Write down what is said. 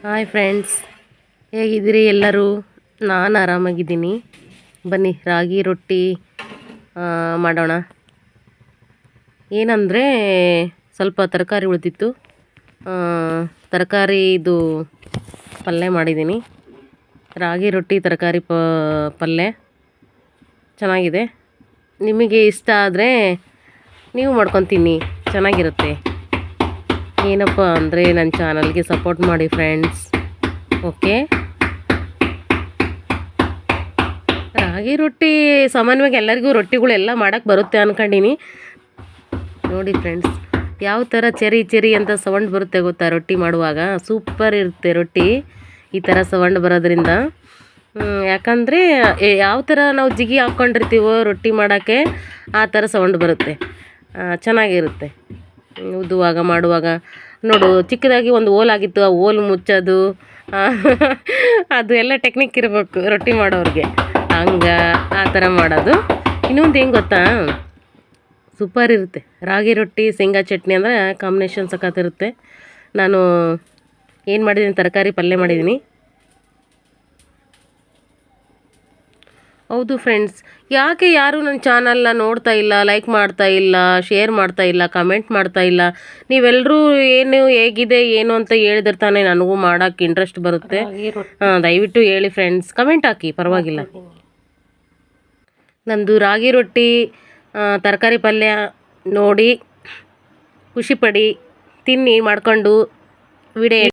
Hi friends, ಹೇಗಿದ್ದೀರಿ ಎಲ್ಲರೂ? ನಾನು ಆರಾಮಾಗಿದ್ದೀನಿ. ಬನ್ನಿ ರಾಗಿ ರೊಟ್ಟಿ ಮಾಡೋಣ. ಏನಂದರೆ ಸ್ವಲ್ಪ ತರಕಾರಿ ಉಳಿದಿತ್ತು, ತರಕಾರಿದು ಪಲ್ಯ ಮಾಡಿದ್ದೀನಿ. ರಾಗಿ ರೊಟ್ಟಿ ತರಕಾರಿ ಪಲ್ಯ ಚೆನ್ನಾಗಿದೆ. ನಿಮಗೆ ಇಷ್ಟ ಆದರೆ ನೀವು ಮಾಡ್ಕೊತೀನಿ, ಚೆನ್ನಾಗಿರುತ್ತೆ. ಏನಪ್ಪ ಅಂದರೆ ನನ್ನ ಚಾನಲ್ಗೆ ಸಪೋರ್ಟ್ ಮಾಡಿ ಫ್ರೆಂಡ್ಸ್. ಓಕೆ, ರಾಗಿ ರೊಟ್ಟಿ ಸಾಮಾನ್ಯವಾಗಿ ಎಲ್ಲರಿಗೂ ರೊಟ್ಟಿಗಳೆಲ್ಲ ಮಾಡೋಕ್ಕೆ ಬರುತ್ತೆ ಅಂದ್ಕೊಂಡೀನಿ. ನೋಡಿ ಫ್ರೆಂಡ್ಸ್, ಯಾವ ಥರ ಚೆರಿ ಅಂತ ಸೌಂಡ್ ಬರುತ್ತೆ ಗೊತ್ತಾ ರೊಟ್ಟಿ ಮಾಡುವಾಗ? ಸೂಪರ್ ಇರುತ್ತೆ ರೊಟ್ಟಿ ಈ ಥರ ಸೌಂಡ್ ಬರೋದ್ರಿಂದ. ಯಾಕಂದರೆ ಯಾವ ಥರ ನಾವು ಜಿಗಿ ಹಾಕ್ಕೊಂಡಿರ್ತೀವೋ ರೊಟ್ಟಿ ಮಾಡೋಕ್ಕೆ ಆ ಥರ ಸೌಂಡ್ ಬರುತ್ತೆ, ಚೆನ್ನಾಗಿರುತ್ತೆ ಊದುವಾಗ ಮಾಡುವಾಗ. ನೋಡು, ಚಿಕ್ಕದಾಗಿ ಒಂದು ಓಲಾಗಿತ್ತು, ಆ ಓಲ್ ಮುಚ್ಚೋದು ಅದು ಎಲ್ಲ ಟೆಕ್ನಿಕ್ ಇರಬೇಕು ರೊಟ್ಟಿ ಮಾಡೋರಿಗೆ. ಹಂಗೆ ಆ ಥರ ಮಾಡೋದು. ಇನ್ನೊಂದು ಹೆಂಗೆ ಗೊತ್ತಾ, ಸೂಪರ್ ಇರುತ್ತೆ ರಾಗಿ ರೊಟ್ಟಿ ಶೇಂಗಾ ಚಟ್ನಿ ಅಂದರೆ ಕಾಂಬಿನೇಷನ್ ಸಖತ್ತಿರುತ್ತೆ. ನಾನು ಏನು ಮಾಡಿದ್ದೀನಿ, ತರಕಾರಿ ಪಲ್ಯ ಮಾಡಿದ್ದೀನಿ. ಹೌದು ಫ್ರೆಂಡ್ಸ್, ಯಾಕೆ ಯಾರು ನನ್ನ ಚಾನಲ್ನ ನೋಡ್ತಾ ಇಲ್ಲ, ಲೈಕ್ ಮಾಡ್ತಾ ಇಲ್ಲ, ಶೇರ್ ಮಾಡ್ತಾ ಇಲ್ಲ, ಕಮೆಂಟ್ ಮಾಡ್ತಾ ಇಲ್ಲ? ನೀವೆಲ್ಲರೂ ಏನು ಹೇಗಿದೆ ಏನು ಅಂತ ಹೇಳಿದ್ರೆ ತಾನೇ ನನಗೂ ಮಾಡೋಕ್ಕೆ ಇಂಟ್ರೆಸ್ಟ್ ಬರುತ್ತೆ. ದಯವಿಟ್ಟು ಹೇಳಿ ಫ್ರೆಂಡ್ಸ್, ಕಮೆಂಟ್ ಹಾಕಿ, ಪರವಾಗಿಲ್ಲ. ನಮ್ಮದು ರಾಗಿ ರೊಟ್ಟಿ ತರಕಾರಿ ಪಲ್ಯ ನೋಡಿ ಖುಷಿಪಡಿ, ತಿನ್ನಿ ಮಾಡಿಕೊಂಡು ವಿಡಿಯೋ